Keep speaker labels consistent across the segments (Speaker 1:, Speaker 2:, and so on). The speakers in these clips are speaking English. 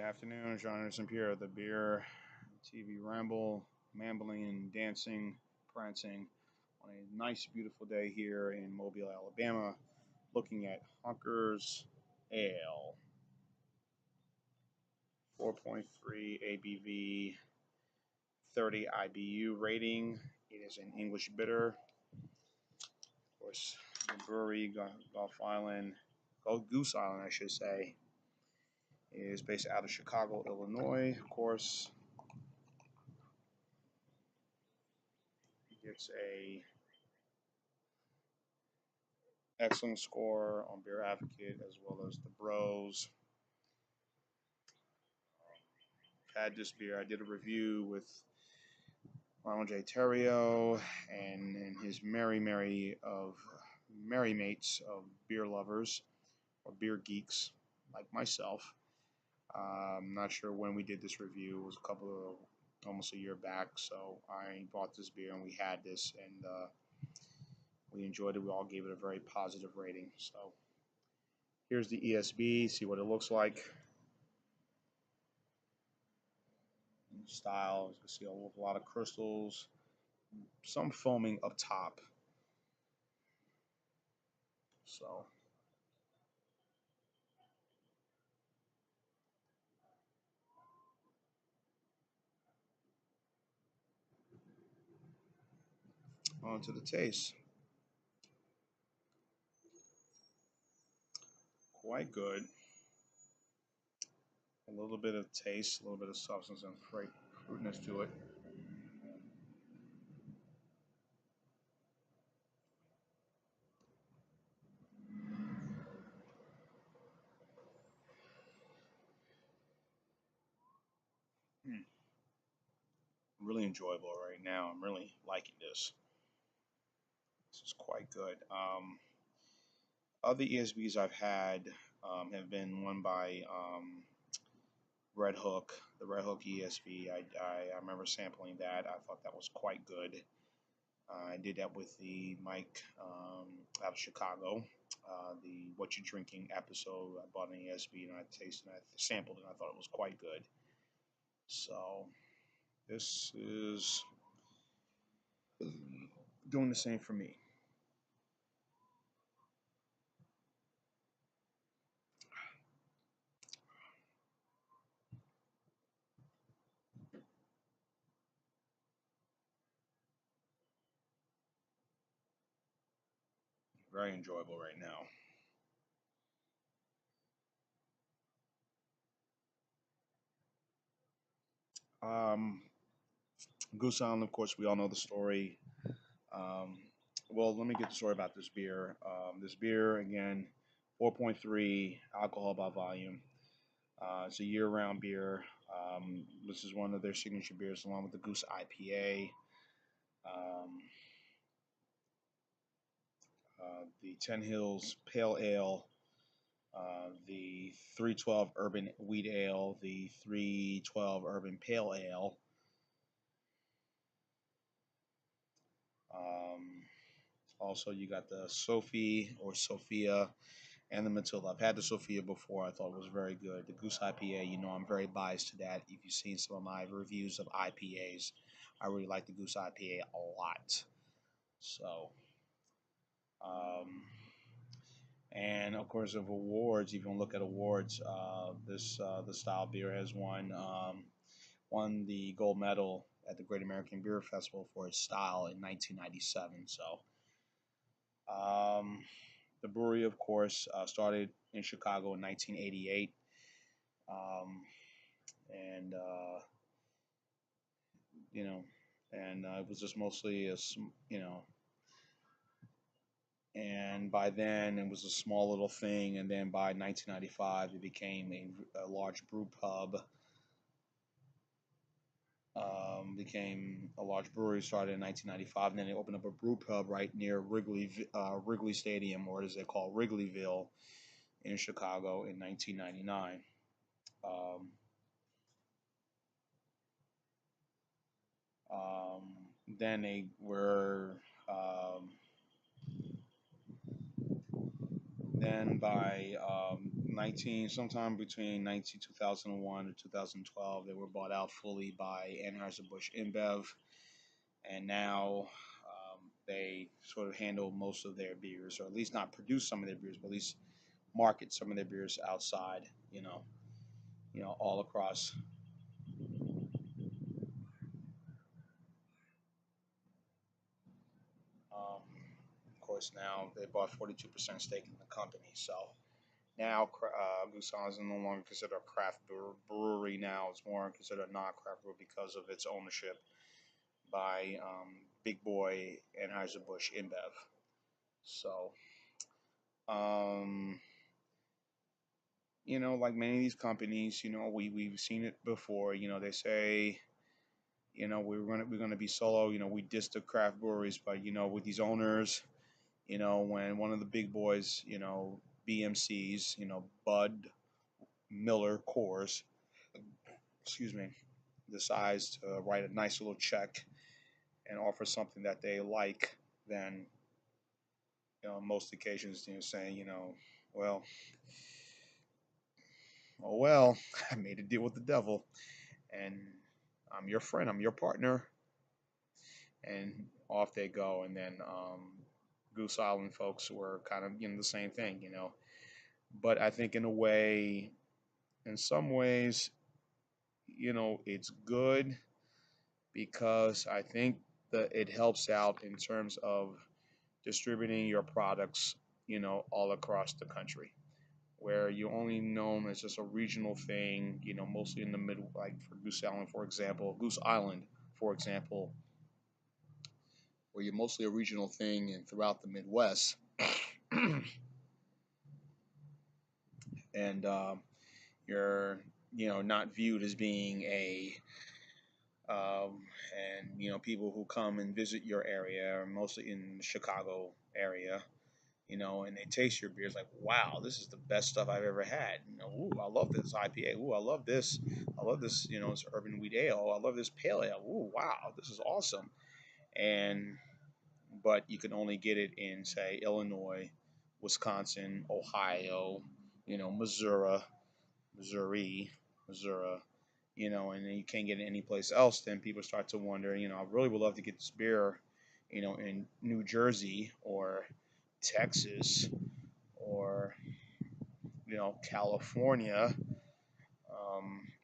Speaker 1: Good afternoon, Jean Anderson Pierre, the beer TV ramble, mambling and dancing, prancing on a nice, beautiful day here in Mobile, Alabama, looking at Honkers Ale, 4.3 ABV, 30 IBU rating. It is an English bitter. Of course, the brewery, Gulf Island, Goose Island, I should say, is based out of Chicago, Illinois. Of course, it's a excellent score on Beer Advocate as well as the Bros. Had this beer. I did a review with Ronald J. Terrio and his merry mates of beer lovers or beer geeks like myself. I'm not sure when we did this review. It was almost a year back. So I bought this beer and we had this and we enjoyed it. We all gave it a very positive rating. So here's the ESB. See what it looks like. Style. You can see a lot of crystals, some foaming up top. So on to the taste. Quite good. A little bit of taste, a little bit of substance and fruitiness to it. Mm, really enjoyable right now. I'm really liking this. This is quite good. Other ESBs I've had have been one by Red Hook, the Red Hook ESB. I remember sampling that. I thought that was quite good. I did that with the Mike out of Chicago, the What You Drinking episode. I bought an ESB and I tasted and I sampled it and I thought it was quite good. So this is doing the same for me. Very enjoyable right now. Goose Island, of course, we all know the story. Um, well, let me get the story about this beer. This beer, again, 4.3 alcohol by volume. It's a year-round beer. This is one of their signature beers, along with the Goose IPA, um, the Ten Hills Pale Ale, the 312 Urban Wheat Ale, the 312 Urban Pale Ale. Um, Also, you got the Sophie or Sophia and the Matilda. I've had the Sophia before. I thought it was very good. The Goose IPA, I'm very biased to that. If you've seen some of my reviews of IPAs, I really like the Goose IPA a lot. So, um, and of course, of awards, if you look at awards, the style beer has won the gold medal at the Great American Beer Festival for its style in 1997. So, the brewery, of course, started in Chicago in 1988, um, and you know, it was just mostly and by then it was a small little thing, and then by 1995 it became a large brew pub. Became a large brewery, started in 1995, and then they opened up a brew pub right near Wrigley Stadium, or as they call Wrigleyville, in Chicago in 1999. Um, um, then they were then by sometime between 2001 to 2012, they were bought out fully by Anheuser-Busch InBev, and now they sort of handle most of their beers, or at least not produce some of their beers, but at least market some of their beers outside. All across. Of course, now they bought 42% stake in the company, so now Goose Island is no longer considered a craft brewery. Now it's more considered a non-craft brewery because of its ownership by Big Boy Anheuser-Busch InBev. So, um, like many of these companies, we've seen it before. They say, we're gonna be solo. We diss the craft breweries, but with these owners, when one of the big boys, BMCs, Bud Miller Coors, excuse me, decides to write a nice little check and offer something that they like, then on most occasions, saying, well, oh well, I made a deal with the devil, and I'm your friend, I'm your partner, and off they go. And then Goose Island folks were kind of the same thing, But I think in some ways, it's good because I think that it helps out in terms of distributing your products, all across the country, where you're only known as just a regional thing, mostly in the mid, like for Goose Island, for example, where you're mostly a regional thing and throughout the Midwest, and you're, not viewed as being um, and people who come and visit your area are mostly in the Chicago area, and they taste your beers like, wow, this is the best stuff I've ever had. Ooh, I love this IPA. Ooh, I love this. I love this, this urban wheat ale. I love this pale ale. Ooh, wow, this is awesome. And but you can only get it in, say, Illinois, Wisconsin, Ohio, Missouri, Missouri, and then you can't get it anyplace else. Then people start to wonder, I really would love to get this beer, in New Jersey or Texas or California,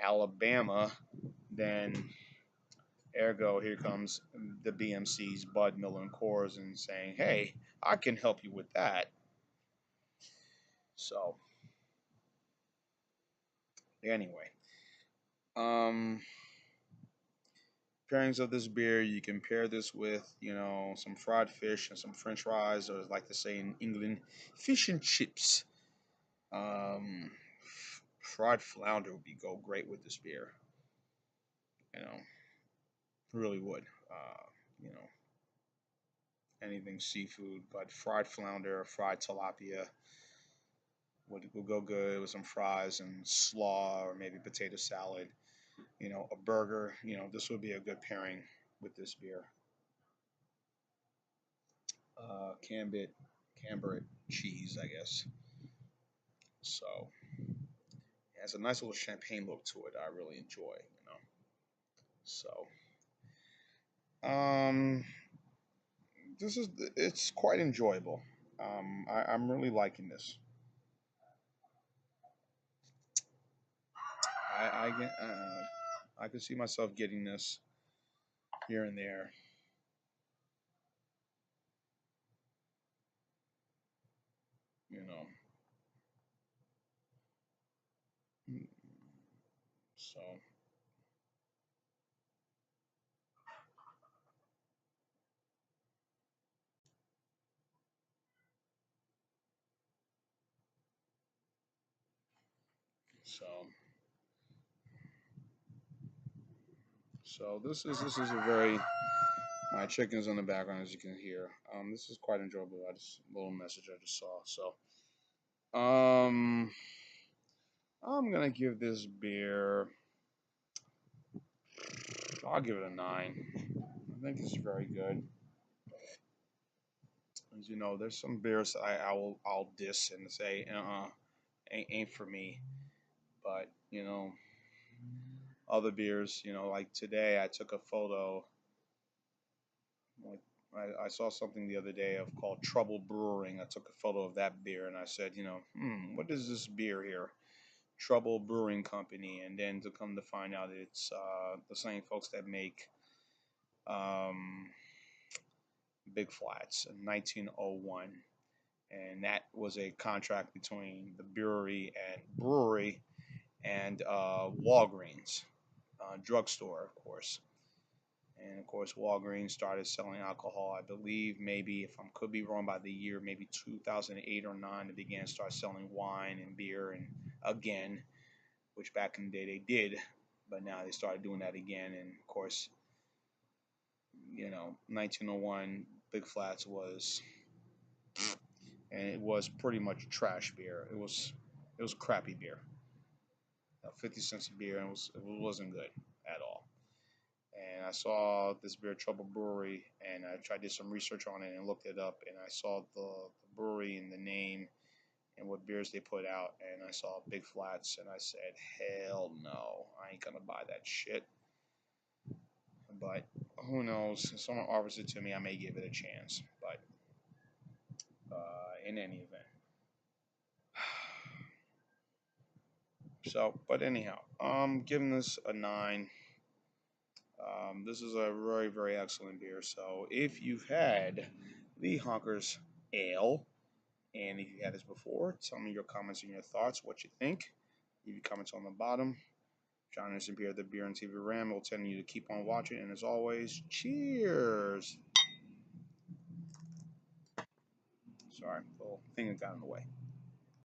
Speaker 1: Alabama. Then ergo, here comes the BMC's Bud Miller and Coors and saying, "Hey, I can help you with that." So anyway, um, pairings of this beer, you can pair this with some fried fish and some French fries, or as I like to say in England, fish and chips. Fried flounder would be go great with this beer. You know, really would. You know, anything seafood, but fried flounder, fried tilapia would go good with some fries and slaw or maybe potato salad. A burger. This would be a good pairing with this beer. Cambit, Camembert cheese, I guess. So it has a nice little champagne look to it. I really enjoy. So um, it's quite enjoyable. I'm really liking this. I get I could see myself getting this here and there. You know, Mm, so so this is a very my chicken's in the background as you can hear. This is quite enjoyable. I just little message I just saw. So I'm gonna give this beer. I'll give it a 9. I think it's very good. As you know, there's some beers I'll diss and say ain't for me. But other beers, like today, I took a photo. Like I saw something the other day of called Trouble Brewing. I took a photo of that beer and I said, what is this beer here? Trouble Brewing Company. And then to come to find out, it's the same folks that make um, Big Flats in 1901. And that was a contract between the brewery and Walgreens drugstore, of course. And of course, Walgreens started selling alcohol. I believe maybe, if I could be wrong by the year, maybe 2008 or 9, they began to start selling wine and beer and again, which back in the day they did, but now they started doing that again. And of course, 1901 Big Flats was, and it was pretty much trash beer. It was crappy beer, 50 cents a beer, and it wasn't good at all. And I saw this beer, Trouble Brewery, and I tried to do some research on it and looked it up, and I saw the brewery and the name and what beers they put out, and I saw Big Flats, and I said, hell no, I ain't gonna buy that shit. But who knows? If someone offers it to me, I may give it a chance. But in any event, so but anyhow, giving this a 9. This is a very, very excellent beer. So if you've had the Honkers Ale, and if you had this before, tell me your comments and your thoughts, what you think. Leave your comments on the bottom. John Anderson here, the Beer and TV Ram. Will telling you to keep on watching, and as always, cheers. Sorry, the little thing got in the way.